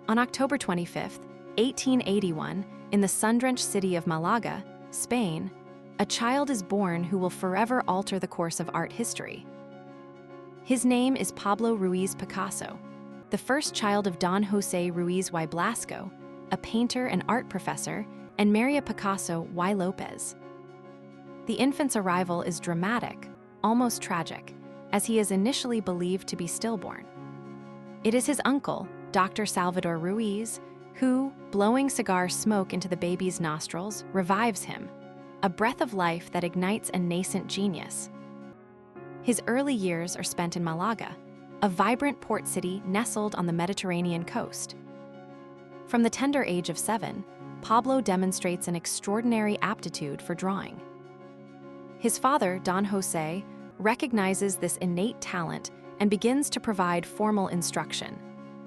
On October 25, 1881, in the sun-drenched city of Malaga, Spain, a child is born who will forever alter the course of art history. His name is Pablo Ruiz Picasso, the first child of Don José Ruiz y Blasco, a painter and art professor, and Maria Picasso y López. The infant's arrival is dramatic, almost tragic, as he is initially believed to be stillborn. It is his uncle, Dr. Salvador Ruiz, who, blowing cigar smoke into the baby's nostrils, revives him, a breath of life that ignites a nascent genius. His early years are spent in Malaga, a vibrant port city nestled on the Mediterranean coast. From the tender age of 7, Pablo demonstrates an extraordinary aptitude for drawing. His father, Don José, recognizes this innate talent and begins to provide formal instruction,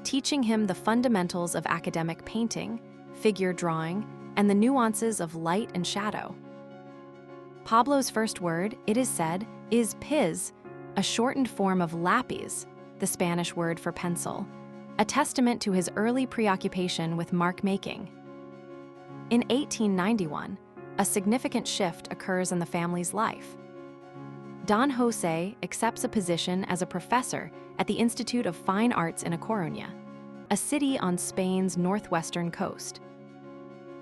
teaching him the fundamentals of academic painting, figure drawing, and the nuances of light and shadow. Pablo's first word, it is said, is piz, a shortened form of lápiz, the Spanish word for pencil, a testament to his early preoccupation with mark-making. In 1891, a significant shift occurs in the family's life. Don José accepts a position as a professor at the Institute of Fine Arts in A Coruña, a city on Spain's northwestern coast.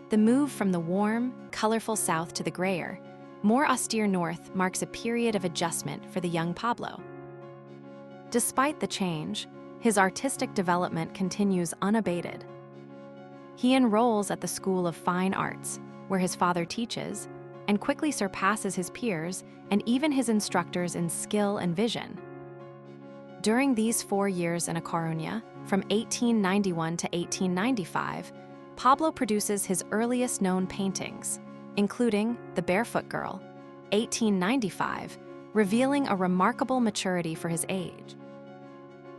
The move from the warm, colorful south to the grayer, more austere north marks a period of adjustment for the young Pablo. Despite the change, his artistic development continues unabated. He enrolls at the School of Fine Arts, where his father teaches, and quickly surpasses his peers and even his instructors in skill and vision. During these 4 years in A Coruña, from 1891 to 1895, Pablo produces his earliest known paintings, including The Barefoot Girl, 1895, revealing a remarkable maturity for his age.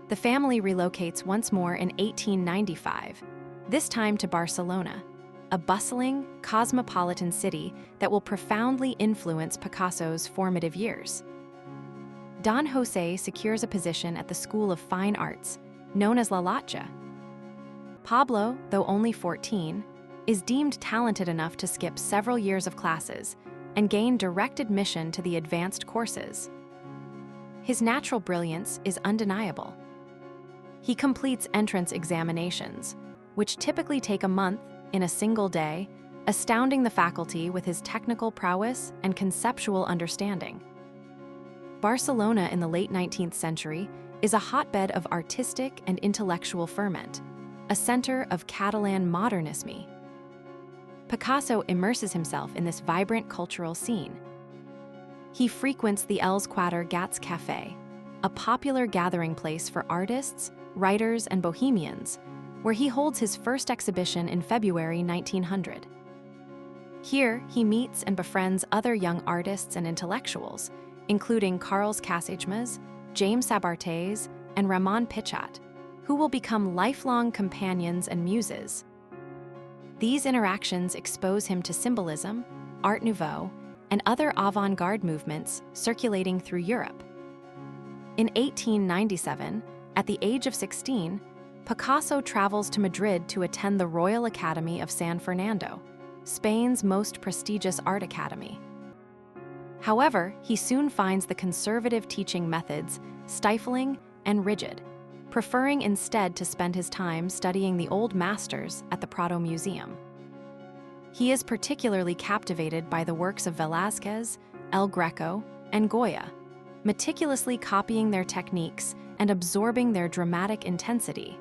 The family relocates once more in 1895, this time to Barcelona, a bustling, cosmopolitan city that will profoundly influence Picasso's formative years. Don José secures a position at the School of Fine Arts, known as La Latja. Pablo, though only 14, is deemed talented enough to skip several years of classes and gain direct admission to the advanced courses. His natural brilliance is undeniable. He completes entrance examinations, which typically take a month in a single day, astounding the faculty with his technical prowess and conceptual understanding. Barcelona in the late 19th century is a hotbed of artistic and intellectual ferment, a center of Catalan modernisme. Picasso immerses himself in this vibrant cultural scene. He frequents the Els Quatre Gats Café, a popular gathering place for artists, writers, and bohemians, where he holds his first exhibition in February 1900. Here, he meets and befriends other young artists and intellectuals, including Carles Casagemas, James Sabartés, and Ramon Pichat, who will become lifelong companions and muses. These interactions expose him to symbolism, Art Nouveau, and other avant-garde movements circulating through Europe. In 1897, at the age of 16, Picasso travels to Madrid to attend the Royal Academy of San Fernando, Spain's most prestigious art academy. However, he soon finds the conservative teaching methods stifling and rigid, preferring instead to spend his time studying the old masters at the Prado Museum. He is particularly captivated by the works of Velázquez, El Greco, and Goya, meticulously copying their techniques and absorbing their dramatic intensity.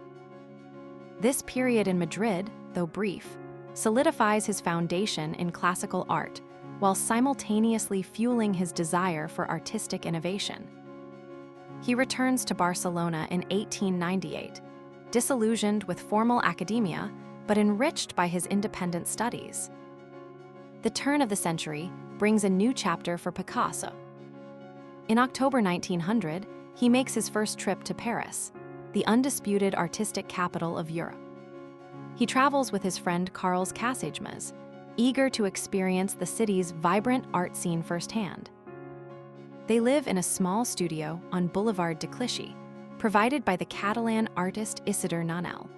This period in Madrid, though brief, solidifies his foundation in classical art while simultaneously fueling his desire for artistic innovation. He returns to Barcelona in 1898, disillusioned with formal academia, but enriched by his independent studies. The turn of the century brings a new chapter for Picasso. In October 1900, he makes his first trip to Paris, the undisputed artistic capital of Europe. He travels with his friend Carles Casagemas, eager to experience the city's vibrant art scene firsthand. They live in a small studio on Boulevard de Clichy, provided by the Catalan artist Isidore Nonel.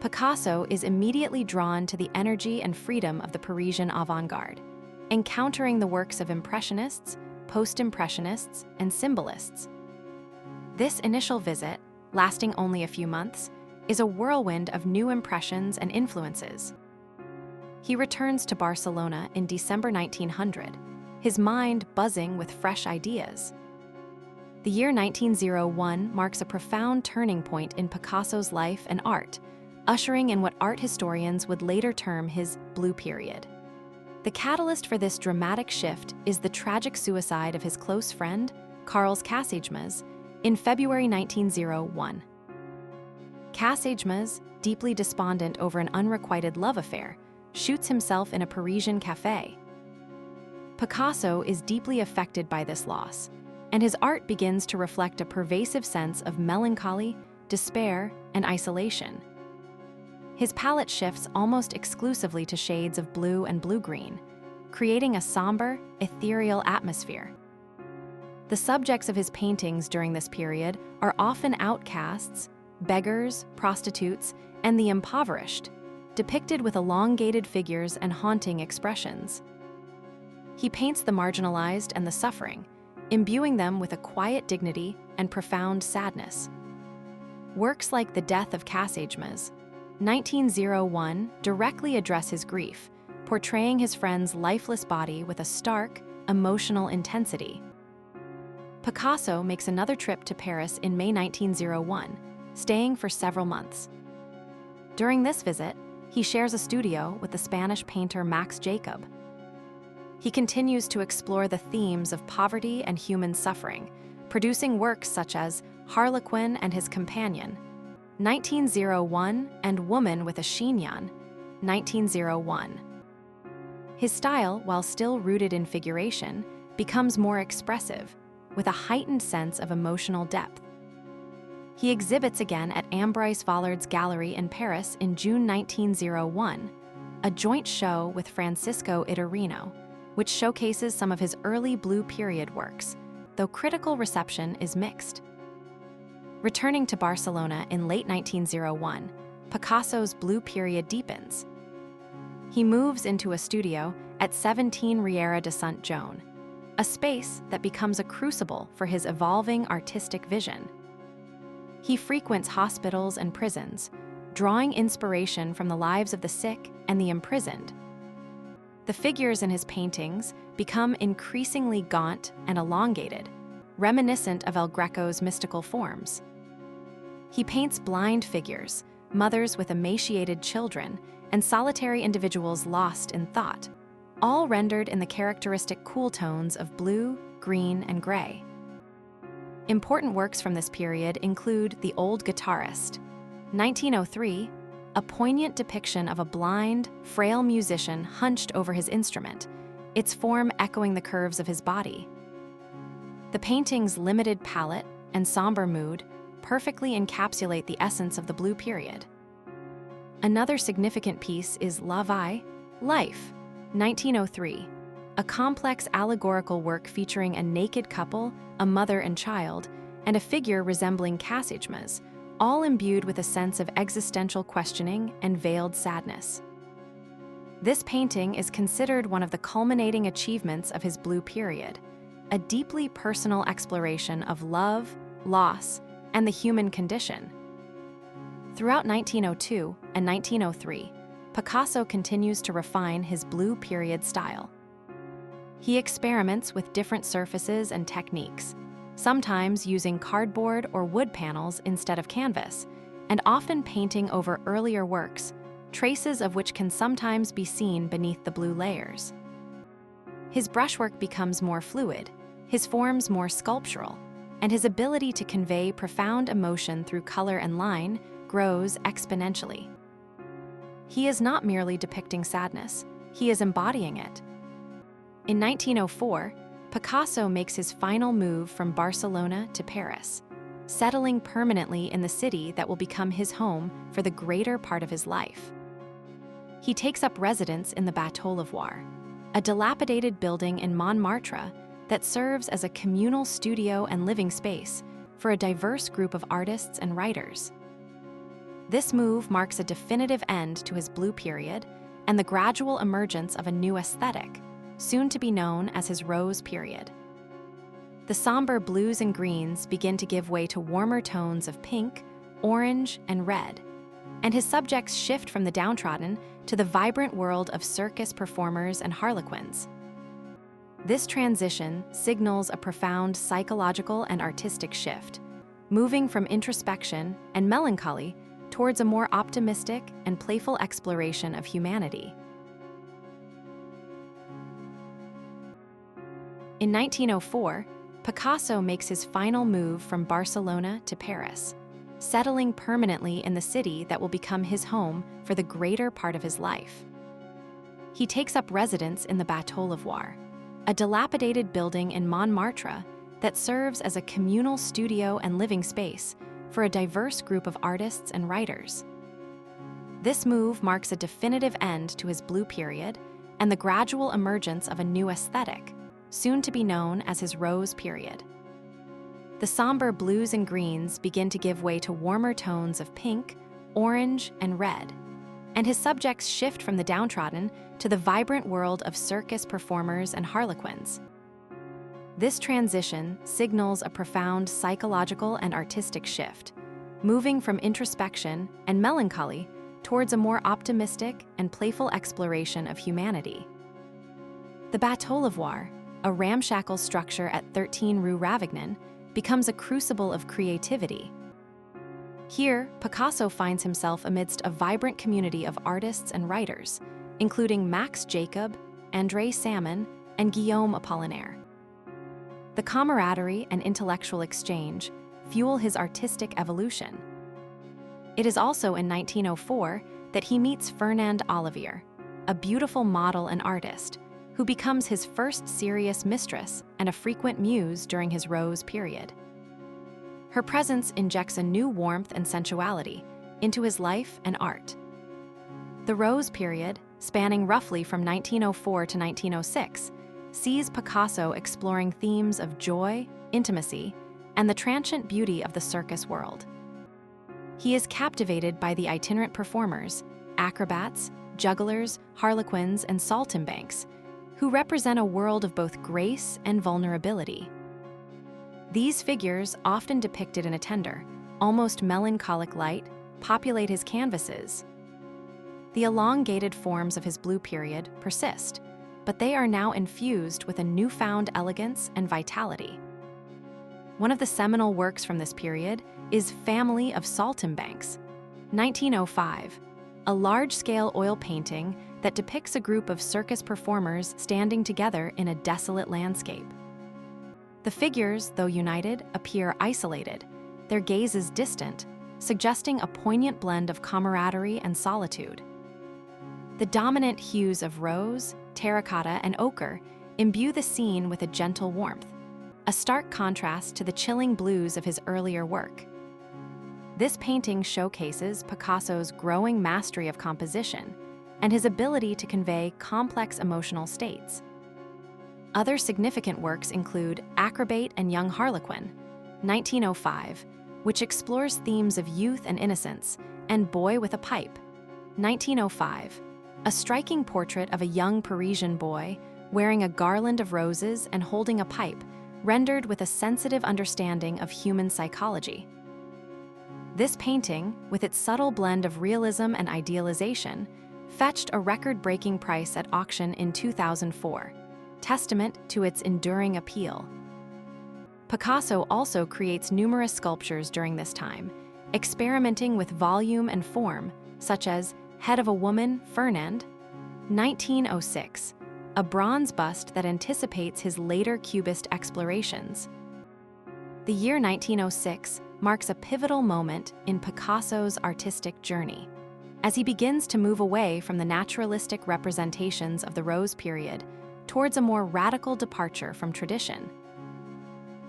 Picasso is immediately drawn to the energy and freedom of the Parisian avant-garde, encountering the works of Impressionists, Post-Impressionists, and Symbolists. This initial visit, lasting only a few months, is a whirlwind of new impressions and influences. He returns to Barcelona in December 1900, his mind buzzing with fresh ideas. The year 1901 marks a profound turning point in Picasso's life and art, ushering in what art historians would later term his Blue Period. The catalyst for this dramatic shift is the tragic suicide of his close friend, Carles Casagemas, in February 1901. Casagemas, deeply despondent over an unrequited love affair, shoots himself in a Parisian café. Picasso is deeply affected by this loss, and his art begins to reflect a pervasive sense of melancholy, despair, and isolation. His palette shifts almost exclusively to shades of blue and blue-green, creating a somber, ethereal atmosphere. The subjects of his paintings during this period are often outcasts, beggars, prostitutes, and the impoverished, depicted with elongated figures and haunting expressions. He paints the marginalized and the suffering, imbuing them with a quiet dignity and profound sadness. Works like The Death of Casagemas, 1901, directly address his grief, portraying his friend's lifeless body with a stark, emotional intensity. Picasso makes another trip to Paris in May 1901, staying for several months. During this visit, he shares a studio with the Spanish painter Max Jacob. He continues to explore the themes of poverty and human suffering, producing works such as Harlequin and His Companion, 1901, and Woman with a Chignon, 1901. His style, while still rooted in figuration, becomes more expressive, with a heightened sense of emotional depth. He exhibits again at Ambroise Vallard's gallery in Paris in June 1901, a joint show with Francisco Iturrino, which showcases some of his early Blue Period works, though critical reception is mixed. Returning to Barcelona in late 1901, Picasso's Blue Period deepens. He moves into a studio at 17 Riera de Sant Joan, a space that becomes a crucible for his evolving artistic vision. He frequents hospitals and prisons, drawing inspiration from the lives of the sick and the imprisoned. The figures in his paintings become increasingly gaunt and elongated, reminiscent of El Greco's mystical forms. He paints blind figures, mothers with emaciated children, and solitary individuals lost in thought, all rendered in the characteristic cool tones of blue, green, and gray. Important works from this period include The Old Guitarist, 1903, a poignant depiction of a blind, frail musician hunched over his instrument, its form echoing the curves of his body. The painting's limited palette and somber mood perfectly encapsulate the essence of the Blue Period. Another significant piece is La Vie, Life, 1903, a complex allegorical work featuring a naked couple, a mother and child, and a figure resembling Casagemas, all imbued with a sense of existential questioning and veiled sadness. This painting is considered one of the culminating achievements of his Blue Period, a deeply personal exploration of love, loss, and the human condition. Throughout 1902 and 1903, Picasso continues to refine his Blue Period style. He experiments with different surfaces and techniques, sometimes using cardboard or wood panels instead of canvas, and often painting over earlier works, traces of which can sometimes be seen beneath the blue layers. His brushwork becomes more fluid, his forms more sculptural, and his ability to convey profound emotion through color and line grows exponentially. He is not merely depicting sadness, he is embodying it. In 1904, Picasso makes his final move from Barcelona to Paris, settling permanently in the city that will become his home for the greater part of his life. He takes up residence in the Bateau Lavoir, a dilapidated building in Montmartre that serves as a communal studio and living space for a diverse group of artists and writers. This move marks a definitive end to his blue period and the gradual emergence of a new aesthetic, soon to be known as his rose period. The somber blues and greens begin to give way to warmer tones of pink, orange, and red, and his subjects shift from the downtrodden to the vibrant world of circus performers and harlequins. This transition signals a profound psychological and artistic shift, moving from introspection and melancholy towards a more optimistic and playful exploration of humanity. In 1904, Picasso makes his final move from Barcelona to Paris, settling permanently in the city that will become his home for the greater part of his life. He takes up residence in the Bateau Lavoir, a dilapidated building in Montmartre that serves as a communal studio and living space for a diverse group of artists and writers. This move marks a definitive end to his blue period and the gradual emergence of a new aesthetic, soon to be known as his rose period. The somber blues and greens begin to give way to warmer tones of pink, orange, and red, and his subjects shift from the downtrodden to the vibrant world of circus performers and harlequins. This transition signals a profound psychological and artistic shift, moving from introspection and melancholy towards a more optimistic and playful exploration of humanity. The Bateau Lavoir, a ramshackle structure at 13 Rue Ravignan, becomes a crucible of creativity. Here, Picasso finds himself amidst a vibrant community of artists and writers, including Max Jacob, André Salmon, and Guillaume Apollinaire. The camaraderie and intellectual exchange fuel his artistic evolution. It is also in 1904 that he meets Fernande Olivier, a beautiful model and artist, who becomes his first serious mistress and a frequent muse during his rose period. Her presence injects a new warmth and sensuality into his life and art. The rose period, spanning roughly from 1904 to 1906, sees Picasso exploring themes of joy, intimacy, and the transient beauty of the circus world. He is captivated by the itinerant performers, acrobats, jugglers, harlequins, and saltimbanques, who represent a world of both grace and vulnerability. These figures, often depicted in a tender, almost melancholic light, populate his canvases. The elongated forms of his blue period persist, but they are now infused with a newfound elegance and vitality. One of the seminal works from this period is Family of Saltimbanques, 1905, a large-scale oil painting that depicts a group of circus performers standing together in a desolate landscape. The figures, though united, appear isolated, their gazes distant, suggesting a poignant blend of camaraderie and solitude. The dominant hues of rose, terracotta, and ochre imbue the scene with a gentle warmth, a stark contrast to the chilling blues of his earlier work. This painting showcases Picasso's growing mastery of composition and his ability to convey complex emotional states. Other significant works include Acrobate and Young Harlequin, 1905, which explores themes of youth and innocence, and Boy with a Pipe, 1905, a striking portrait of a young Parisian boy wearing a garland of roses and holding a pipe, rendered with a sensitive understanding of human psychology. This painting, with its subtle blend of realism and idealization, fetched a record-breaking price at auction in 2004, testament to its enduring appeal. Picasso also creates numerous sculptures during this time, experimenting with volume and form, such as Head of a Woman, Fernande, 1906, a bronze bust that anticipates his later Cubist explorations. The year 1906 marks a pivotal moment in Picasso's artistic journey, as he begins to move away from the naturalistic representations of the Rose period towards a more radical departure from tradition.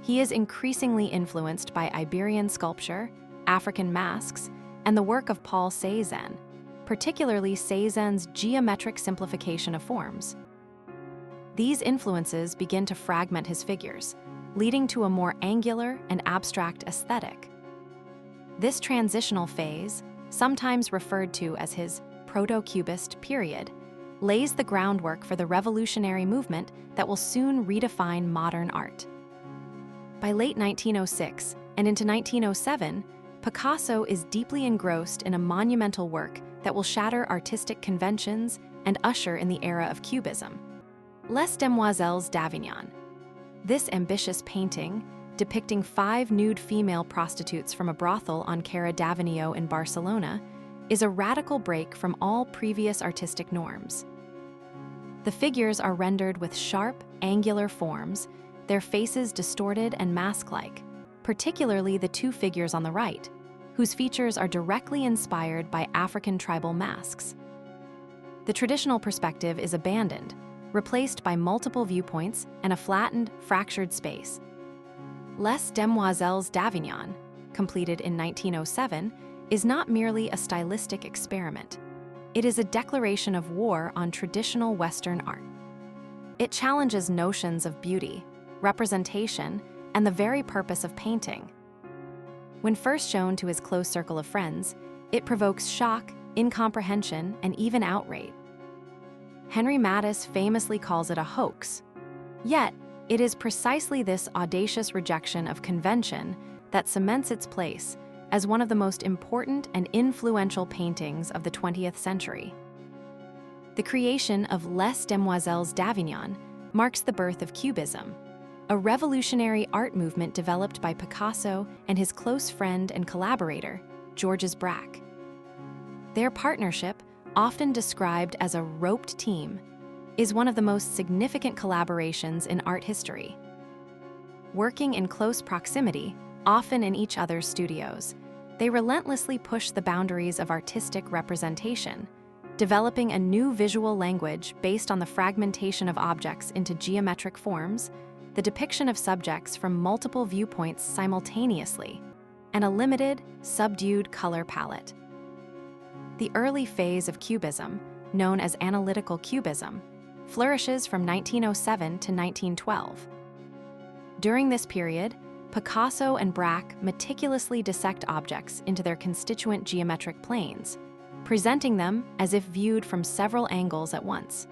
He is increasingly influenced by Iberian sculpture, African masks, and the work of Paul Cézanne, particularly Cézanne's geometric simplification of forms. These influences begin to fragment his figures, leading to a more angular and abstract aesthetic. This transitional phase, sometimes referred to as his Proto-Cubist period, lays the groundwork for the revolutionary movement that will soon redefine modern art. By late 1906 and into 1907, Picasso is deeply engrossed in a monumental work that will shatter artistic conventions and usher in the era of Cubism. Les Demoiselles d'Avignon. This ambitious painting, depicting 5 nude female prostitutes from a brothel on Cara d'Avignon in Barcelona, is a radical break from all previous artistic norms. The figures are rendered with sharp, angular forms, their faces distorted and mask-like, particularly the 2 figures on the right, whose features are directly inspired by African tribal masks. The traditional perspective is abandoned, replaced by multiple viewpoints and a flattened, fractured space. Les Demoiselles d'Avignon, completed in 1907, is not merely a stylistic experiment. It is a declaration of war on traditional Western art. It challenges notions of beauty, representation, and the very purpose of painting. When first shown to his close circle of friends, it provokes shock, incomprehension, and even outrage. Henry Matisse famously calls it a hoax. Yet, it is precisely this audacious rejection of convention that cements its place as one of the most important and influential paintings of the 20th century. The creation of Les Demoiselles d'Avignon marks the birth of Cubism, a revolutionary art movement developed by Picasso and his close friend and collaborator, Georges Braque. Their partnership, often described as a roped team, is one of the most significant collaborations in art history. Working in close proximity, often in each other's studios, they relentlessly push the boundaries of artistic representation, developing a new visual language based on the fragmentation of objects into geometric forms, the depiction of subjects from multiple viewpoints simultaneously, and a limited, subdued color palette. The early phase of Cubism, known as analytical Cubism, flourishes from 1907 to 1912. During this period, Picasso and Braque meticulously dissect objects into their constituent geometric planes, presenting them as if viewed from several angles at once.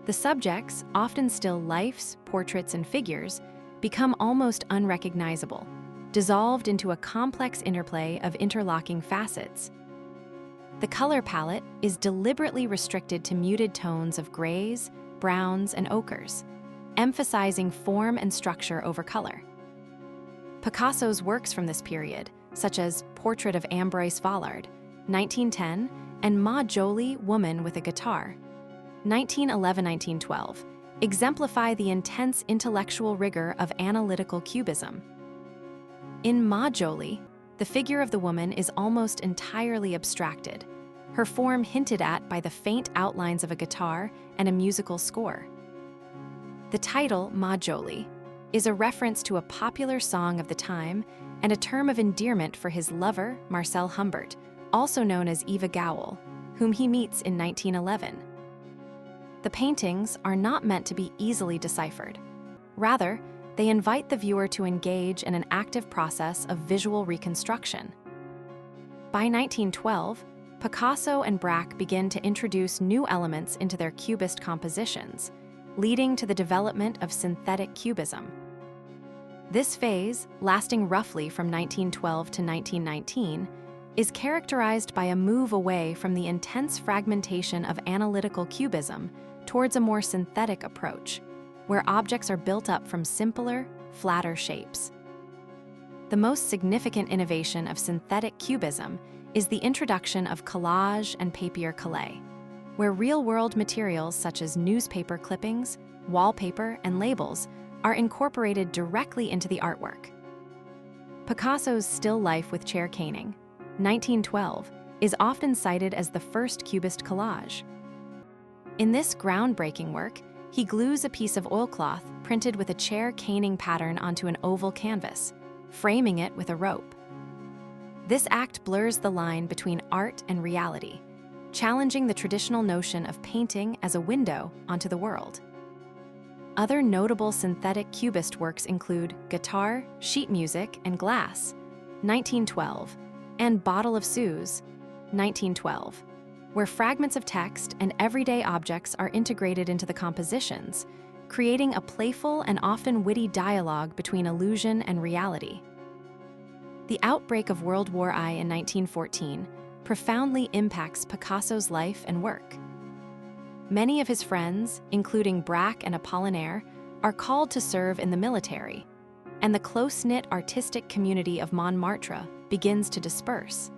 The subjects, often still lifes, portraits, and figures, become almost unrecognizable, dissolved into a complex interplay of interlocking facets. The color palette is deliberately restricted to muted tones of grays, browns, and ochres, emphasizing form and structure over color. Picasso's works from this period, such as Portrait of Ambroise Vollard, 1910, and Ma Jolie, Woman with a Guitar, 1911-1912, exemplify the intense intellectual rigor of analytical Cubism. In Ma Jolie, the figure of the woman is almost entirely abstracted, her form hinted at by the faint outlines of a guitar and a musical score. The title, Ma Jolie, is a reference to a popular song of the time and a term of endearment for his lover, Marcel Humbert, also known as Eva Gowell, whom he meets in 1911. The paintings are not meant to be easily deciphered. Rather, they invite the viewer to engage in an active process of visual reconstruction. By 1912, Picasso and Braque begin to introduce new elements into their Cubist compositions, leading to the development of synthetic Cubism. This phase, lasting roughly from 1912 to 1919, is characterized by a move away from the intense fragmentation of analytical Cubism towards a more synthetic approach, where objects are built up from simpler, flatter shapes. The most significant innovation of synthetic Cubism is the introduction of collage and papier-collé, where real-world materials such as newspaper clippings, wallpaper, and labels are incorporated directly into the artwork. Picasso's still life with chair caning, 1912, is often cited as the first Cubist collage. In this groundbreaking work, he glues a piece of oilcloth printed with a chair caning pattern onto an oval canvas, framing it with a rope. This act blurs the line between art and reality, challenging the traditional notion of painting as a window onto the world. Other notable synthetic Cubist works include Guitar, Sheet Music, and Glass, 1912, and Bottle of Suze, 1912, where fragments of text and everyday objects are integrated into the compositions, creating a playful and often witty dialogue between illusion and reality. The outbreak of World War I in 1914 profoundly impacts Picasso's life and work. Many of his friends, including Braque and Apollinaire, are called to serve in the military, and the close-knit artistic community of Montmartre begins to disperse.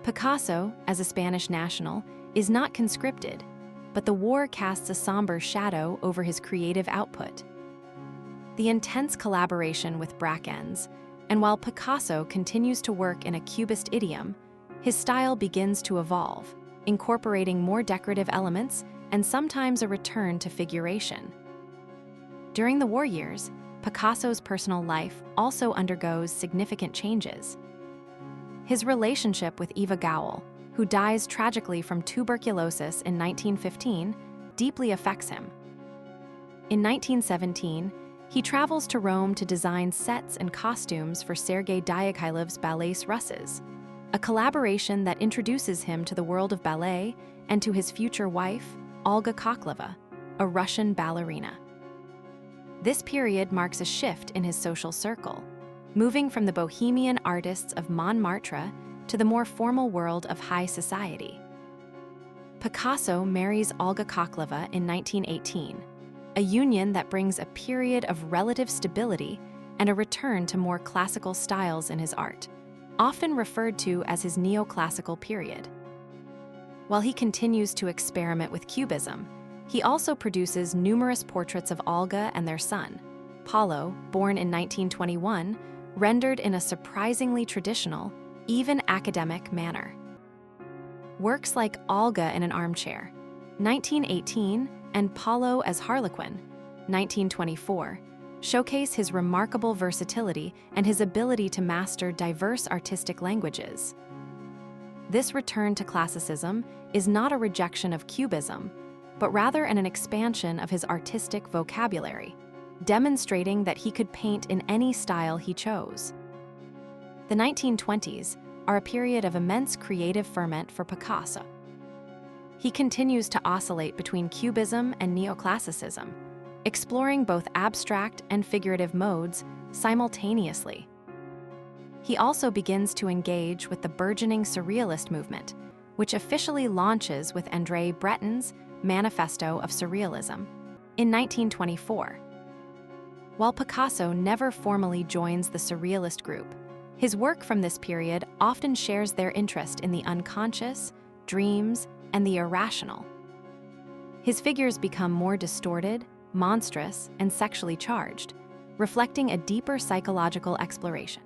Picasso, as a Spanish national, is not conscripted, but the war casts a somber shadow over his creative output. The intense collaboration with Braque ends, and while Picasso continues to work in a Cubist idiom, his style begins to evolve, incorporating more decorative elements and sometimes a return to figuration. During the war years, Picasso's personal life also undergoes significant changes. His relationship with Eva Gowell, who dies tragically from tuberculosis in 1915, deeply affects him. In 1917, he travels to Rome to design sets and costumes for Sergei Diaghilev's Ballets Russes, a collaboration that introduces him to the world of ballet and to his future wife, Olga Koklova, a Russian ballerina. This period marks a shift in his social circle, moving from the bohemian artists of Montmartre to the more formal world of high society. Picasso marries Olga Koklova in 1918, a union that brings a period of relative stability and a return to more classical styles in his art, often referred to as his neoclassical period. While he continues to experiment with Cubism, he also produces numerous portraits of Olga and their son, Paulo, born in 1921, rendered in a surprisingly traditional, even academic manner. Works like Olga in an Armchair, 1918, and Paulo as Harlequin, 1924, showcase his remarkable versatility and his ability to master diverse artistic languages. This return to classicism is not a rejection of Cubism, but rather an expansion of his artistic vocabulary, demonstrating that he could paint in any style he chose. The 1920s are a period of immense creative ferment for Picasso. He continues to oscillate between Cubism and neoclassicism, exploring both abstract and figurative modes simultaneously. He also begins to engage with the burgeoning Surrealist movement, which officially launches with André Breton's Manifesto of Surrealism in 1924. While Picasso never formally joins the Surrealist group, his work from this period often shares their interest in the unconscious, dreams, and the irrational. His figures become more distorted, monstrous, and sexually charged, reflecting a deeper psychological exploration.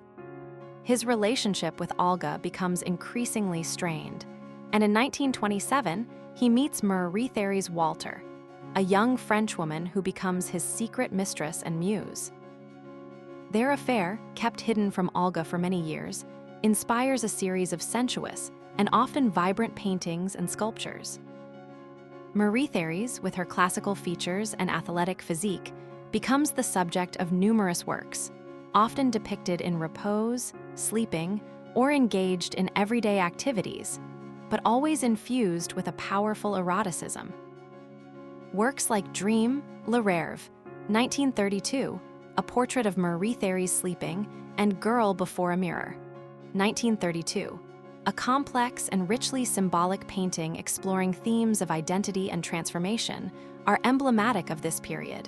His relationship with Olga becomes increasingly strained, and in 1927, he meets Marie Therese Walter, a young French woman who becomes his secret mistress and muse. Their affair, kept hidden from Olga for many years, inspires a series of sensuous and often vibrant paintings and sculptures. Marie Therese, with her classical features and athletic physique, becomes the subject of numerous works, often depicted in repose, sleeping, or engaged in everyday activities, but always infused with a powerful eroticism. Works like Dream, Le Rêve, 1932, a portrait of Marie Therese sleeping, and Girl Before a Mirror, 1932, a complex and richly symbolic painting exploring themes of identity and transformation, are emblematic of this period.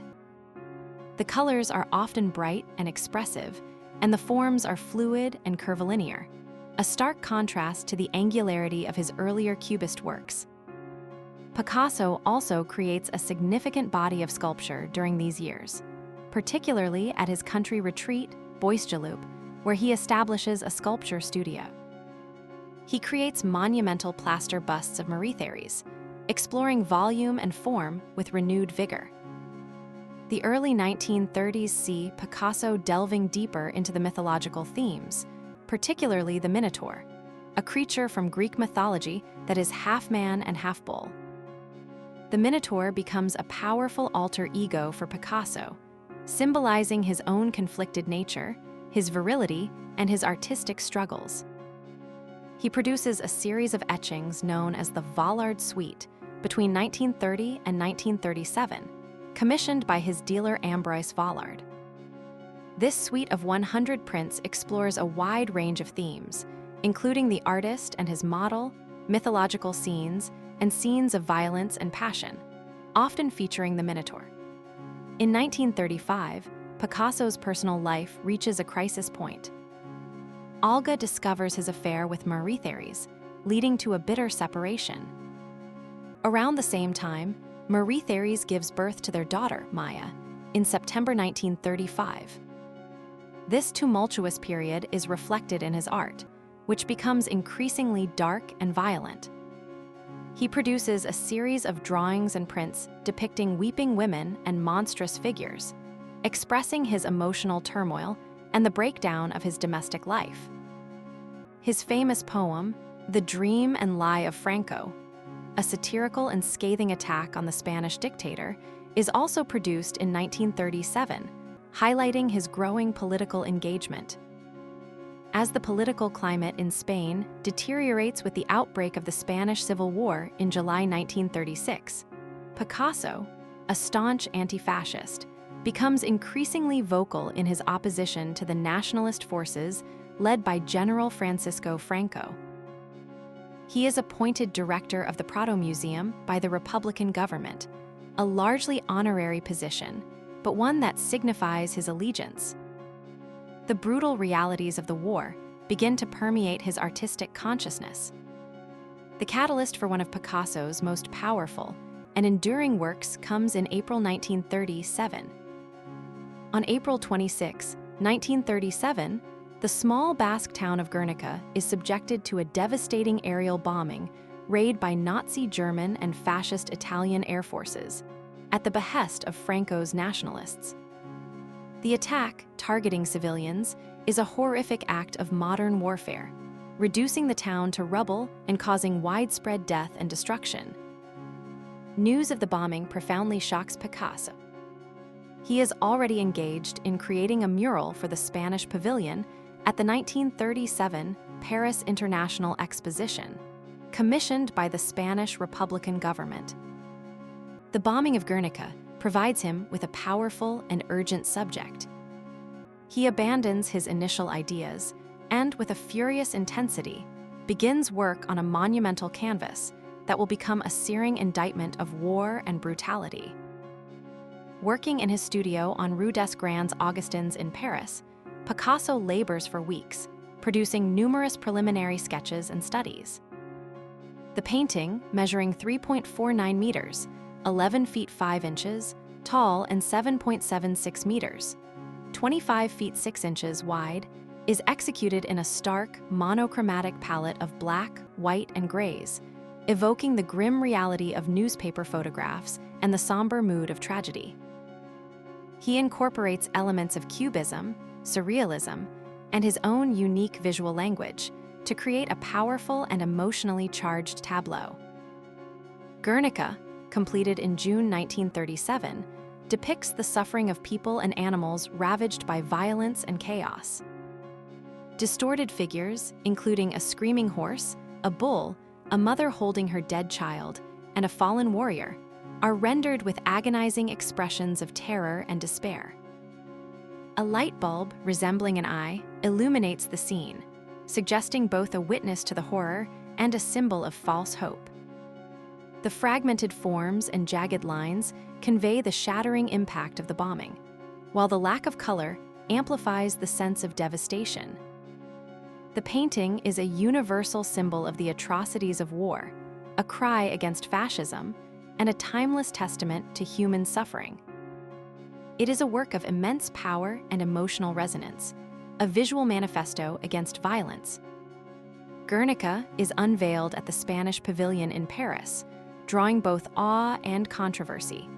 The colors are often bright and expressive, and the forms are fluid and curvilinear, a stark contrast to the angularity of his earlier Cubist works. Picasso also creates a significant body of sculpture during these years, particularly at his country retreat, Boisjaloop, where he establishes a sculpture studio. He creates monumental plaster busts of Marie Therese, exploring volume and form with renewed vigor. The early 1930s see Picasso delving deeper into the mythological themes, particularly the Minotaur, a creature from Greek mythology that is half man and half bull. The Minotaur becomes a powerful alter ego for Picasso, symbolizing his own conflicted nature, his virility, and his artistic struggles. He produces a series of etchings known as the Vollard Suite between 1930 and 1937, commissioned by his dealer Ambroise Vollard. This suite of 100 prints explores a wide range of themes, including the artist and his model, mythological scenes, and scenes of violence and passion, often featuring the Minotaur. In 1935, Picasso's personal life reaches a crisis point. Olga discovers his affair with Marie Therese, leading to a bitter separation. Around the same time, Marie Therese gives birth to their daughter, Maya, in September 1935. This tumultuous period is reflected in his art, which becomes increasingly dark and violent. He produces a series of drawings and prints depicting weeping women and monstrous figures, expressing his emotional turmoil and the breakdown of his domestic life. His famous poem, The Dream and Lie of Franco, a satirical and scathing attack on the Spanish dictator, is also produced in 1937, highlighting his growing political engagement. As the political climate in Spain deteriorates with the outbreak of the Spanish Civil War in July 1936, Picasso, a staunch anti-fascist, becomes increasingly vocal in his opposition to the nationalist forces led by General Francisco Franco. He is appointed director of the Prado Museum by the Republican government, a largely honorary position, but one that signifies his allegiance. The brutal realities of the war begin to permeate his artistic consciousness. The catalyst for one of Picasso's most powerful and enduring works comes in April 1937. On April 26, 1937, the small Basque town of Guernica is subjected to a devastating aerial bombing raid by Nazi German and fascist Italian air forces, at the behest of Franco's nationalists. The attack, targeting civilians, is a horrific act of modern warfare, reducing the town to rubble and causing widespread death and destruction. News of the bombing profoundly shocks Picasso. He is already engaged in creating a mural for the Spanish Pavilion at the 1937 Paris International Exposition, commissioned by the Spanish Republican government. The bombing of Guernica provides him with a powerful and urgent subject. He abandons his initial ideas and, with a furious intensity, begins work on a monumental canvas that will become a searing indictment of war and brutality. Working in his studio on Rue des Grands Augustins in Paris, Picasso labors for weeks, producing numerous preliminary sketches and studies. The painting, measuring 3.49 meters, 11 feet 5 inches, tall and 7.76 meters, 25 feet 6 inches wide, is executed in a stark, monochromatic palette of black, white, and grays, evoking the grim reality of newspaper photographs and the somber mood of tragedy. He incorporates elements of Cubism, Surrealism, and his own unique visual language to create a powerful and emotionally charged tableau. Guernica, completed in June 1937, depicts the suffering of people and animals ravaged by violence and chaos. Distorted figures, including a screaming horse, a bull, a mother holding her dead child, and a fallen warrior, are rendered with agonizing expressions of terror and despair. A light bulb, resembling an eye, illuminates the scene, suggesting both a witness to the horror and a symbol of false hope. The fragmented forms and jagged lines convey the shattering impact of the bombing, while the lack of color amplifies the sense of devastation. The painting is a universal symbol of the atrocities of war, a cry against fascism, and a timeless testament to human suffering. It is a work of immense power and emotional resonance, a visual manifesto against violence. Guernica is unveiled at the Spanish Pavilion in Paris, drawing both awe and controversy,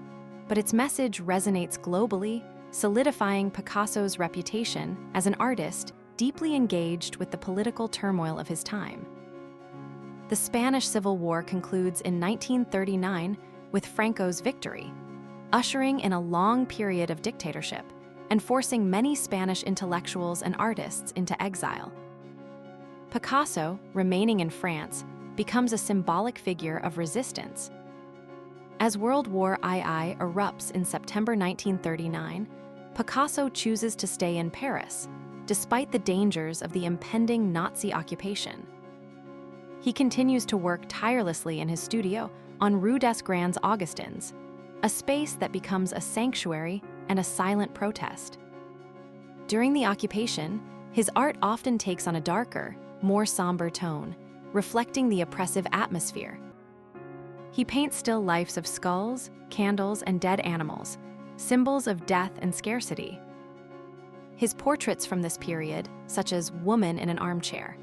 but its message resonates globally, solidifying Picasso's reputation as an artist deeply engaged with the political turmoil of his time. The Spanish Civil War concludes in 1939 with Franco's victory, ushering in a long period of dictatorship and forcing many Spanish intellectuals and artists into exile. Picasso, remaining in France, becomes a symbolic figure of resistance. As World War II erupts in September 1939, Picasso chooses to stay in Paris, despite the dangers of the impending Nazi occupation. He continues to work tirelessly in his studio on Rue des Grands Augustins, a space that becomes a sanctuary and a silent protest. During the occupation, his art often takes on a darker, more somber tone, reflecting the oppressive atmosphere. He paints still lifes of skulls, candles, and dead animals, symbols of death and scarcity. His portraits from this period, such as Woman in an Armchair,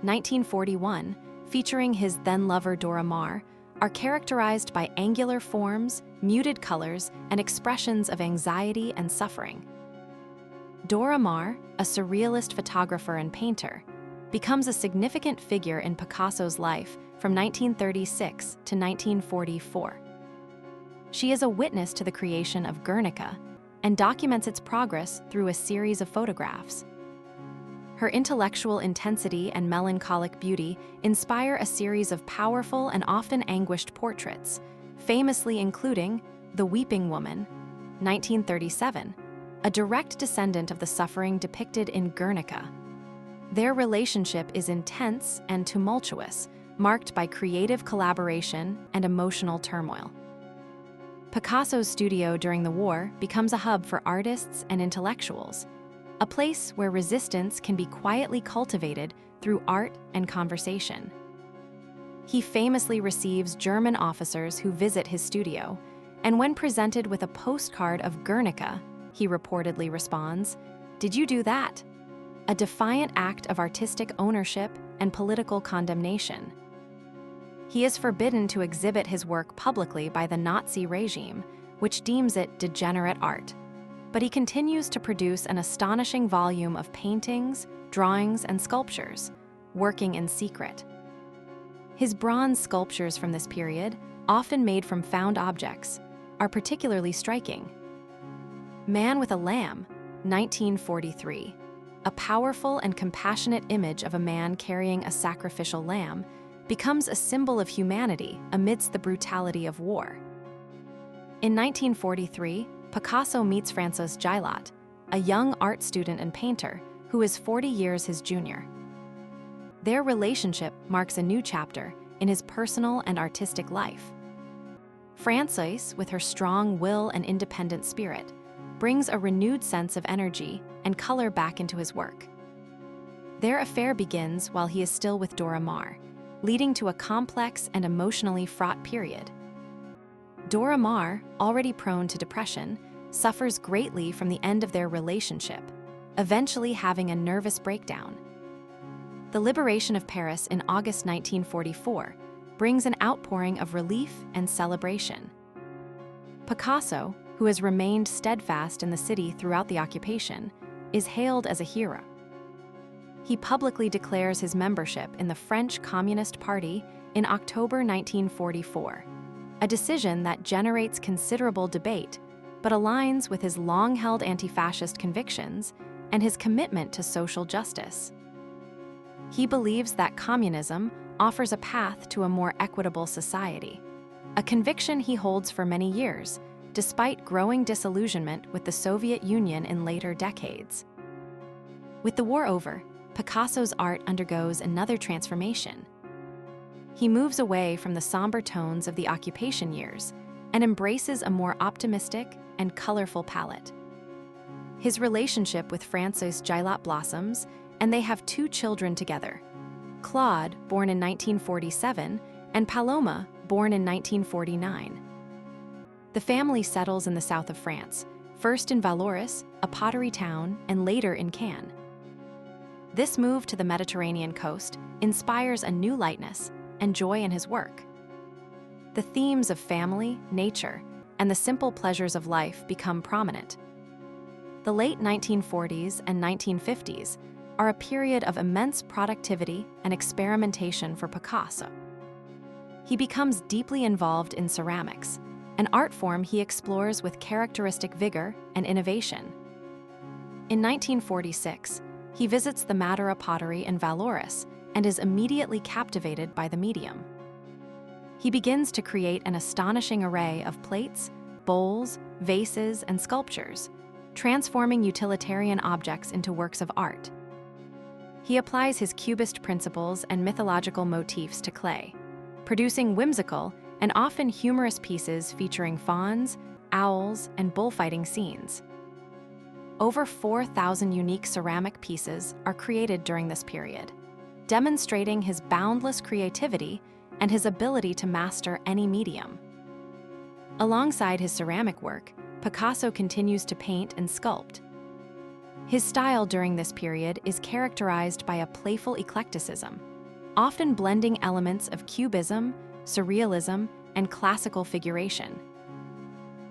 1941, featuring his then-lover Dora Maar, are characterized by angular forms, muted colors, and expressions of anxiety and suffering. Dora Maar, a surrealist photographer and painter, becomes a significant figure in Picasso's life from 1936 to 1944. She is a witness to the creation of Guernica and documents its progress through a series of photographs. Her intellectual intensity and melancholic beauty inspire a series of powerful and often anguished portraits, famously including The Weeping Woman, 1937, a direct descendant of the suffering depicted in Guernica. Their relationship is intense and tumultuous, marked by creative collaboration and emotional turmoil. Picasso's studio during the war becomes a hub for artists and intellectuals, a place where resistance can be quietly cultivated through art and conversation. He famously receives German officers who visit his studio, and when presented with a postcard of Guernica, he reportedly responds, "Did you do that?" A defiant act of artistic ownership and political condemnation. He is forbidden to exhibit his work publicly by the Nazi regime, which deems it degenerate art. But he continues to produce an astonishing volume of paintings, drawings, and sculptures, working in secret. His bronze sculptures from this period, often made from found objects, are particularly striking. Man with a Lamb, 1943. A powerful and compassionate image of a man carrying a sacrificial lamb becomes a symbol of humanity amidst the brutality of war. In 1943, Picasso meets François Gilot, a young art student and painter who is 40 years his junior. Their relationship marks a new chapter in his personal and artistic life. François, with her strong will and independent spirit, brings a renewed sense of energy and color back into his work. Their affair begins while he is still with Dora Maar, leading to a complex and emotionally fraught period. Dora Maar, already prone to depression, suffers greatly from the end of their relationship, eventually having a nervous breakdown. The liberation of Paris in August 1944 brings an outpouring of relief and celebration. Picasso, who has remained steadfast in the city throughout the occupation, is hailed as a hero. He publicly declares his membership in the French Communist Party in October 1944, a decision that generates considerable debate but aligns with his long-held anti-fascist convictions and his commitment to social justice. He believes that communism offers a path to a more equitable society, a conviction he holds for many years, despite growing disillusionment with the Soviet Union in later decades. With the war over, Picasso's art undergoes another transformation. He moves away from the somber tones of the occupation years and embraces a more optimistic and colorful palette. His relationship with François Gilot blossoms, and they have 2 children together, Claude, born in 1947, and Paloma, born in 1949. The family settles in the south of France, first in Valoris, a pottery town, and later in Cannes. This move to the Mediterranean coast inspires a new lightness and joy in his work. The themes of family, nature, and the simple pleasures of life become prominent. The late 1940s and 1950s are a period of immense productivity and experimentation for Picasso. He becomes deeply involved in ceramics, an art form he explores with characteristic vigor and innovation. In 1946, he visits the Madeira pottery in Valoris and is immediately captivated by the medium. He begins to create an astonishing array of plates, bowls, vases, and sculptures, transforming utilitarian objects into works of art. He applies his Cubist principles and mythological motifs to clay, producing whimsical and often humorous pieces featuring fawns, owls, and bullfighting scenes. Over 4,000 unique ceramic pieces are created during this period, demonstrating his boundless creativity and his ability to master any medium. Alongside his ceramic work, Picasso continues to paint and sculpt. His style during this period is characterized by a playful eclecticism, often blending elements of Cubism, surrealism, and classical figuration.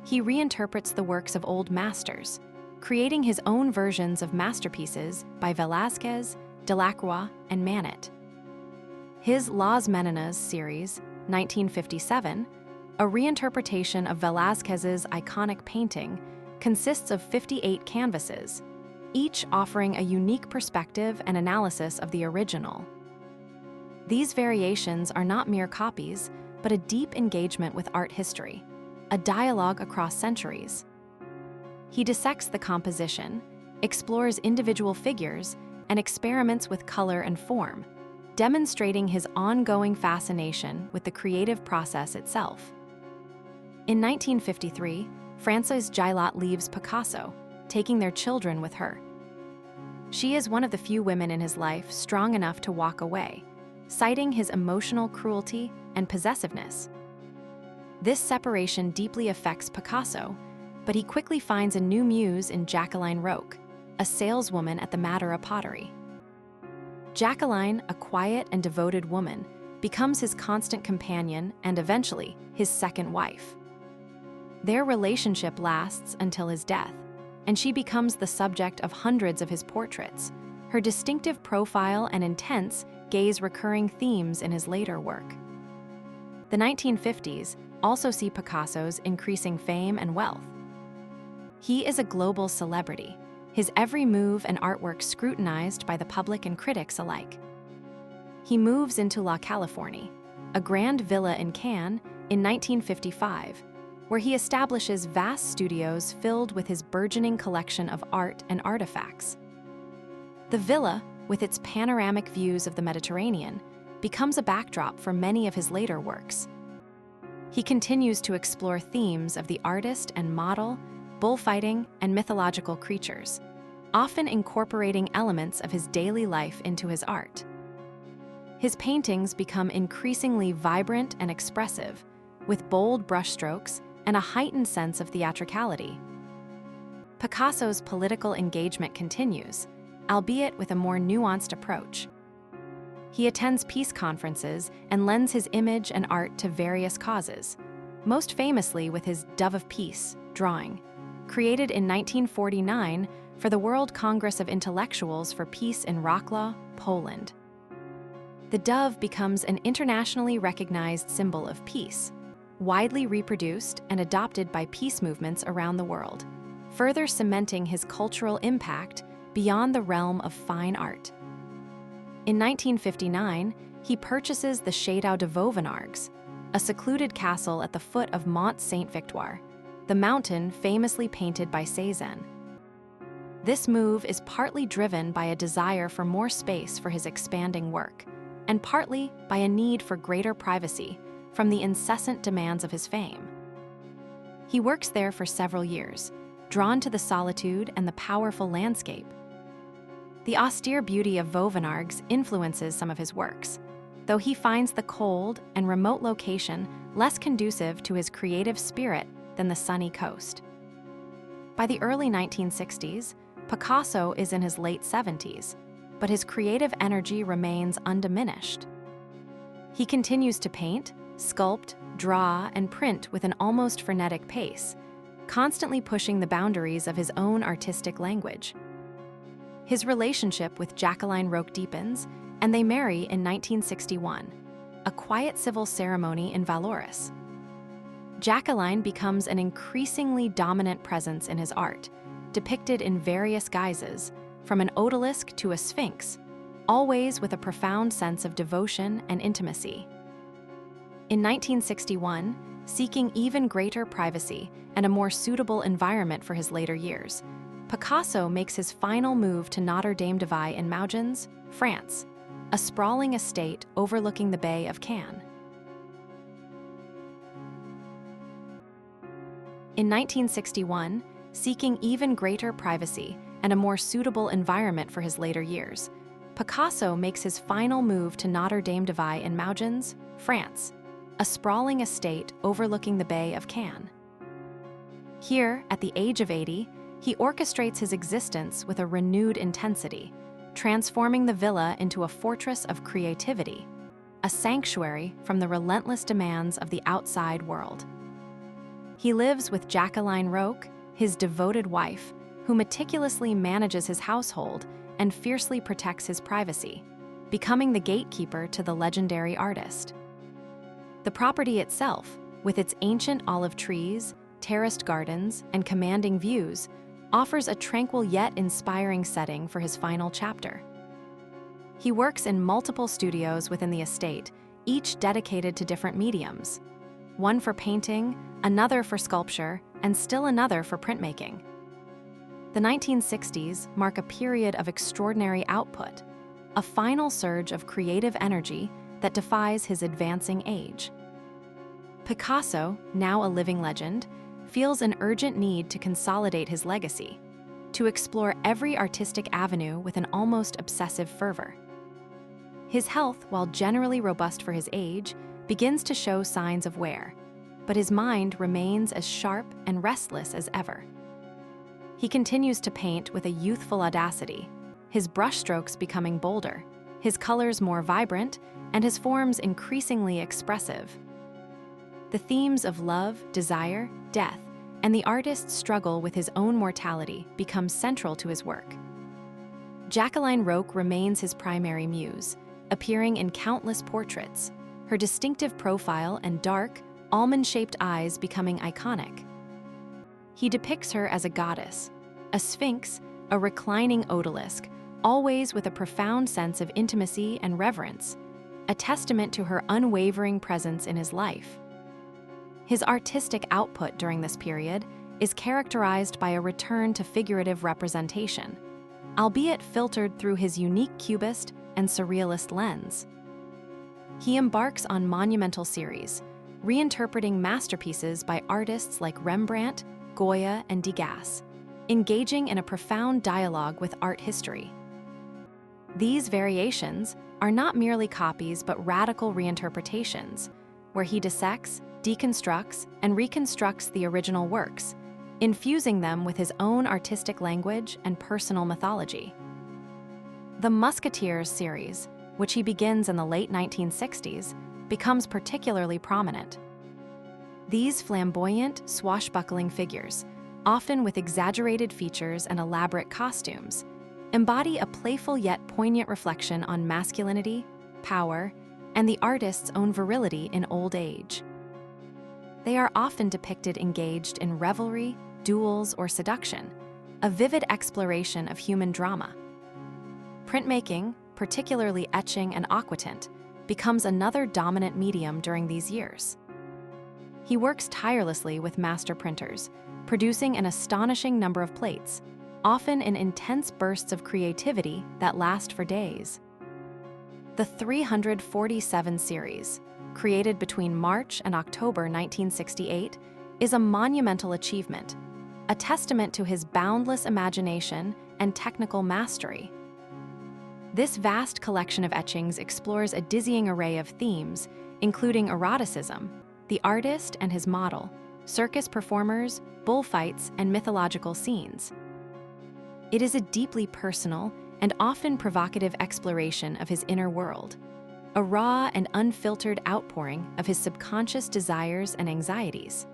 He reinterprets the works of old masters, creating his own versions of masterpieces by Velázquez, Delacroix, and Manet. His Las Meninas series, 1957, a reinterpretation of Velázquez's iconic painting, consists of 58 canvases, each offering a unique perspective and analysis of the original. These variations are not mere copies, but a deep engagement with art history, a dialogue across centuries. He dissects the composition, explores individual figures, and experiments with color and form, demonstrating his ongoing fascination with the creative process itself. In 1953, Frances Gillot leaves Picasso, taking their children with her. She is one of the few women in his life strong enough to walk away, citing his emotional cruelty and possessiveness. This separation deeply affects Picasso, but he quickly finds a new muse in Jacqueline Roque, a saleswoman at the Madeira pottery. Jacqueline, a quiet and devoted woman, becomes his constant companion and eventually his second wife. Their relationship lasts until his death, and she becomes the subject of hundreds of his portraits, her distinctive profile and intense gaze recurring themes in his later work. The 1950s also see Picasso's increasing fame and wealth. He is a global celebrity, his every move and artwork scrutinized by the public and critics alike. He moves into La Californie, a grand villa in Cannes, in 1955, where he establishes vast studios filled with his burgeoning collection of art and artifacts. The villa, with its panoramic views of the Mediterranean, becomes a backdrop for many of his later works. He continues to explore themes of the artist and model, bullfighting, and mythological creatures, often incorporating elements of his daily life into his art. His paintings become increasingly vibrant and expressive, with bold brushstrokes and a heightened sense of theatricality. Picasso's political engagement continues, albeit with a more nuanced approach. He attends peace conferences and lends his image and art to various causes, most famously with his Dove of Peace drawing, created in 1949 for the World Congress of Intellectuals for Peace in Wrocław, Poland. The dove becomes an internationally recognized symbol of peace, widely reproduced and adopted by peace movements around the world, further cementing his cultural impact beyond the realm of fine art. In 1959, he purchases the Château de Vauvenargues, a secluded castle at the foot of Mont Saint-Victoire, the mountain famously painted by Cézanne. This move is partly driven by a desire for more space for his expanding work, and partly by a need for greater privacy from the incessant demands of his fame. He works there for several years, drawn to the solitude and the powerful landscape. The austere beauty of Vauvenargues influences some of his works, though he finds the cold and remote location less conducive to his creative spirit than the sunny coast. By the early 1960s, Picasso is in his late 70s, but his creative energy remains undiminished. He continues to paint, sculpt, draw, and print with an almost frenetic pace, constantly pushing the boundaries of his own artistic language. His relationship with Jacqueline Roque deepens, and they marry in 1961, a quiet civil ceremony in Vallauris. Jacqueline becomes an increasingly dominant presence in his art, depicted in various guises, from an odalisque to a sphinx, always with a profound sense of devotion and intimacy. In 1961, seeking even greater privacy and a more suitable environment for his later years, Picasso makes his final move to Notre-Dame-de-Vie in Mougins, France, a sprawling estate overlooking the Bay of Cannes. In 1961, seeking even greater privacy and a more suitable environment for his later years, Picasso makes his final move to Notre-Dame-de-Vie in Mougins, France, a sprawling estate overlooking the Bay of Cannes. Here, at the age of 80, he orchestrates his existence with a renewed intensity, transforming the villa into a fortress of creativity, a sanctuary from the relentless demands of the outside world. He lives with Jacqueline Roch, his devoted wife, who meticulously manages his household and fiercely protects his privacy, becoming the gatekeeper to the legendary artist. The property itself, with its ancient olive trees, terraced gardens, and commanding views, offers a tranquil yet inspiring setting for his final chapter. He works in multiple studios within the estate, each dedicated to different mediums, one for painting, another for sculpture, and still another for printmaking. The 1960s mark a period of extraordinary output, a final surge of creative energy that defies his advancing age. Picasso, now a living legend, feels an urgent need to consolidate his legacy, to explore every artistic avenue with an almost obsessive fervor. His health, while generally robust for his age, begins to show signs of wear, but his mind remains as sharp and restless as ever. He continues to paint with a youthful audacity, his brushstrokes becoming bolder, his colors more vibrant, and his forms increasingly expressive. The themes of love, desire, death, and the artist's struggle with his own mortality become central to his work. Jacqueline Roch remains his primary muse, appearing in countless portraits, her distinctive profile and dark, almond-shaped eyes becoming iconic. He depicts her as a goddess, a sphinx, a reclining odalisque, always with a profound sense of intimacy and reverence, a testament to her unwavering presence in his life. His artistic output during this period is characterized by a return to figurative representation, albeit filtered through his unique cubist and surrealist lens. He embarks on monumental series, reinterpreting masterpieces by artists like Rembrandt, Goya, and Degas, engaging in a profound dialogue with art history. These variations are not merely copies but radical reinterpretations, where he dissects, deconstructs, and reconstructs the original works, infusing them with his own artistic language and personal mythology. The Musketeers series, which he begins in the late 1960s, becomes particularly prominent. These flamboyant, swashbuckling figures, often with exaggerated features and elaborate costumes, embody a playful yet poignant reflection on masculinity, power, and the artist's own virility in old age. They are often depicted engaged in revelry, duels, or seduction, a vivid exploration of human drama. Printmaking, particularly etching and aquatint, becomes another dominant medium during these years. He works tirelessly with master printers, producing an astonishing number of plates, often in intense bursts of creativity that last for days. The 347 series, created between March and October 1968, is a monumental achievement, a testament to his boundless imagination and technical mastery. This vast collection of etchings explores a dizzying array of themes, including eroticism, the artist and his model, circus performers, bullfights, and mythological scenes. It is a deeply personal and often provocative exploration of his inner world, a raw and unfiltered outpouring of his subconscious desires and anxieties.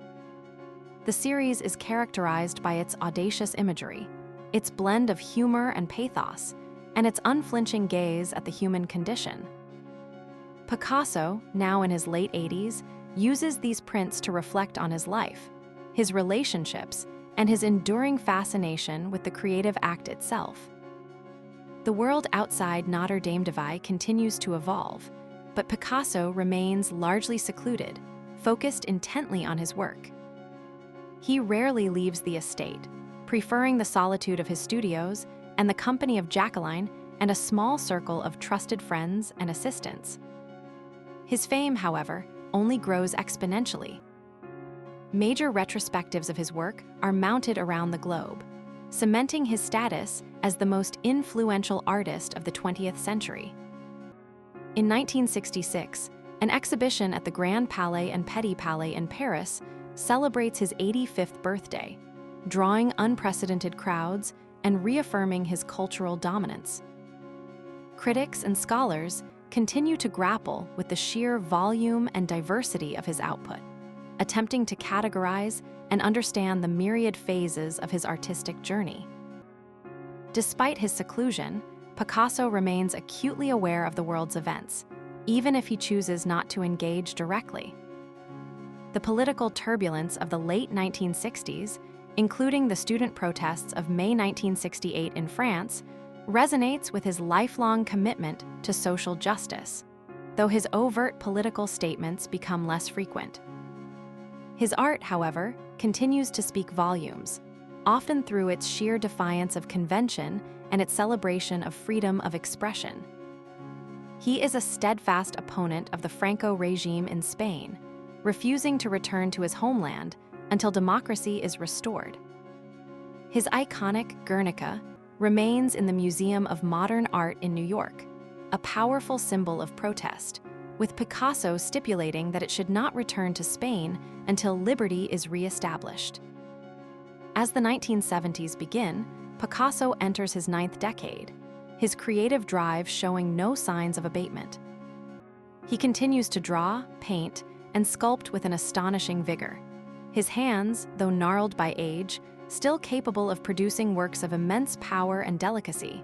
The series is characterized by its audacious imagery, its blend of humor and pathos, and its unflinching gaze at the human condition. Picasso, now in his late 80s, uses these prints to reflect on his life, his relationships, and his enduring fascination with the creative act itself. The world outside Notre Dame de Vi continues to evolve, but Picasso remains largely secluded, focused intently on his work. He rarely leaves the estate, preferring the solitude of his studios and the company of Jacqueline and a small circle of trusted friends and assistants. His fame, however, only grows exponentially. Major retrospectives of his work are mounted around the globe, cementing his status as the most influential artist of the 20th century. In 1966, an exhibition at the Grand Palais and Petit Palais in Paris celebrates his 85th birthday, drawing unprecedented crowds and reaffirming his cultural dominance. Critics and scholars continue to grapple with the sheer volume and diversity of his output, attempting to categorize and understand the myriad phases of his artistic journey. Despite his seclusion, Picasso remains acutely aware of the world's events, even if he chooses not to engage directly. The political turbulence of the late 1960s, including the student protests of May 1968 in France, resonates with his lifelong commitment to social justice, though his overt political statements become less frequent. His art, however, continues to speak volumes, often through its sheer defiance of convention and its celebration of freedom of expression. He is a steadfast opponent of the Franco regime in Spain, refusing to return to his homeland until democracy is restored. His iconic Guernica remains in the Museum of Modern Art in New York, a powerful symbol of protest, with Picasso stipulating that it should not return to Spain until liberty is re-established. As the 1970s begin, Picasso enters his 9th decade, his creative drive showing no signs of abatement. He continues to draw, paint, and sculpt with an astonishing vigor, his hands, though gnarled by age, still capable of producing works of immense power and delicacy.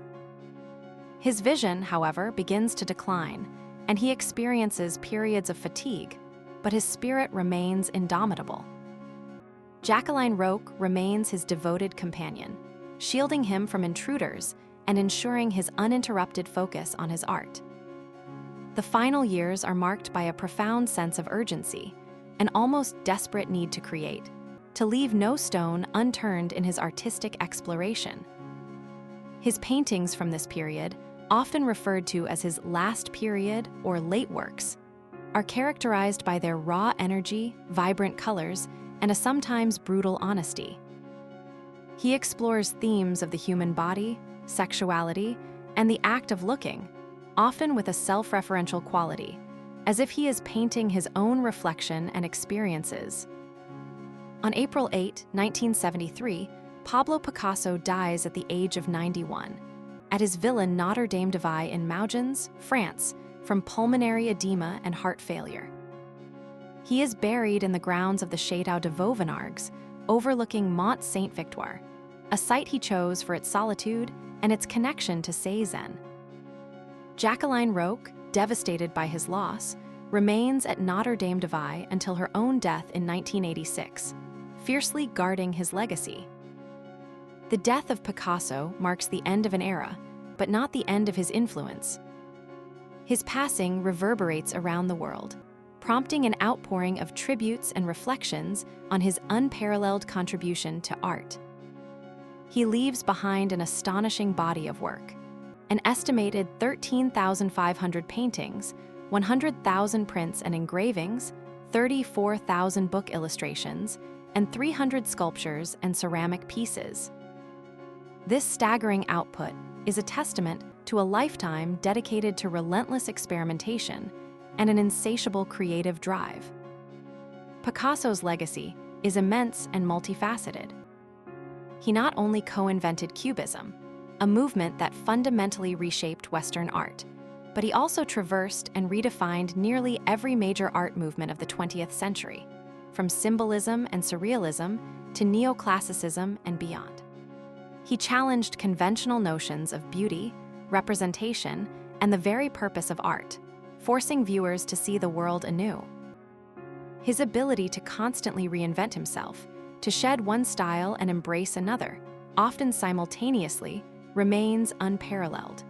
His vision, however, begins to decline, and he experiences periods of fatigue, but his spirit remains indomitable. Jacqueline Roque remains his devoted companion, shielding him from intruders and ensuring his uninterrupted focus on his art. The final years are marked by a profound sense of urgency, an almost desperate need to create, to leave no stone unturned in his artistic exploration. His paintings from this period, often referred to as his last period or late works, are characterized by their raw energy, vibrant colors, and a sometimes brutal honesty. He explores themes of the human body, sexuality, and the act of looking, often with a self-referential quality, as if he is painting his own reflection and experiences. On April 8, 1973, Pablo Picasso dies at the age of 91, at his villa Notre Dame de Vi in Mougins, France, from pulmonary edema and heart failure. He is buried in the grounds of the Château de Vauvenargues, overlooking Mont Saint-Victoire, a site he chose for its solitude and its connection to Cézanne. Jacqueline Roque, devastated by his loss, remains at Notre Dame de Vi until her own death in 1986, fiercely guarding his legacy. The death of Picasso marks the end of an era, but not the end of his influence. His passing reverberates around the world, prompting an outpouring of tributes and reflections on his unparalleled contribution to art. He leaves behind an astonishing body of work, an estimated 13,500 paintings, 100,000 prints and engravings, 34,000 book illustrations, and 300 sculptures and ceramic pieces. This staggering output is a testament to a lifetime dedicated to relentless experimentation and an insatiable creative drive. Picasso's legacy is immense and multifaceted. He not only co-invented Cubism, a movement that fundamentally reshaped Western art, but he also traversed and redefined nearly every major art movement of the 20th century, from symbolism and surrealism to neoclassicism and beyond. He challenged conventional notions of beauty, representation, and the very purpose of art, forcing viewers to see the world anew. His ability to constantly reinvent himself, to shed one style and embrace another, often simultaneously, remains unparalleled.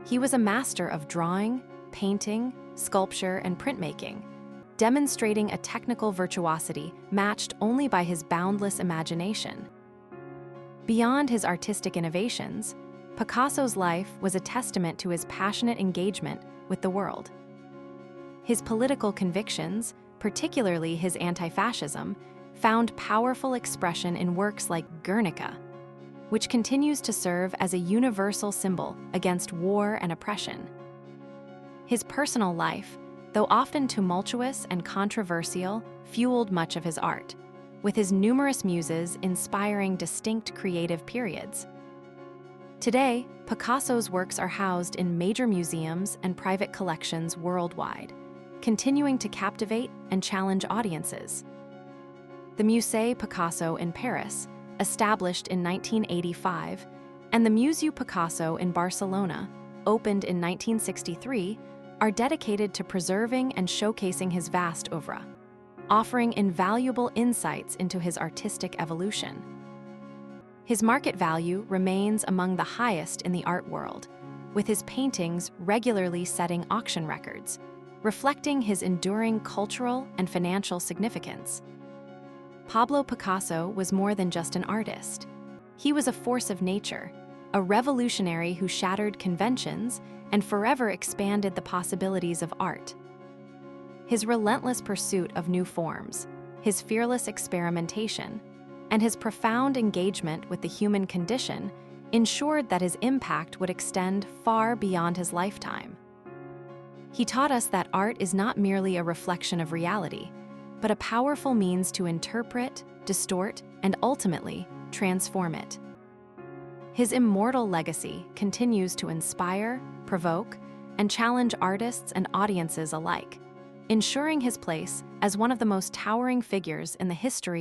He was a master of drawing, painting, sculpture, and printmaking, demonstrating a technical virtuosity matched only by his boundless imagination. Beyond his artistic innovations, Picasso's life was a testament to his passionate engagement with the world. His political convictions, particularly his anti-fascism, found powerful expression in works like Guernica, which continues to serve as a universal symbol against war and oppression. His personal life, though often tumultuous and controversial, fueled much of his art, with his numerous muses inspiring distinct creative periods. Today, Picasso's works are housed in major museums and private collections worldwide, continuing to captivate and challenge audiences. The Musée Picasso in Paris, established in 1985, and the Museu Picasso in Barcelona, opened in 1963, are dedicated to preserving and showcasing his vast oeuvre, offering invaluable insights into his artistic evolution. His market value remains among the highest in the art world, with his paintings regularly setting auction records, reflecting his enduring cultural and financial significance. Pablo Picasso was more than just an artist. He was a force of nature, a revolutionary who shattered conventions and forever expanded the possibilities of art. His relentless pursuit of new forms, his fearless experimentation, and his profound engagement with the human condition ensured that his impact would extend far beyond his lifetime. He taught us that art is not merely a reflection of reality, but a powerful means to interpret, distort, and ultimately transform it. His immortal legacy continues to inspire, provoke, and challenge artists and audiences alike, ensuring his place as one of the most towering figures in the history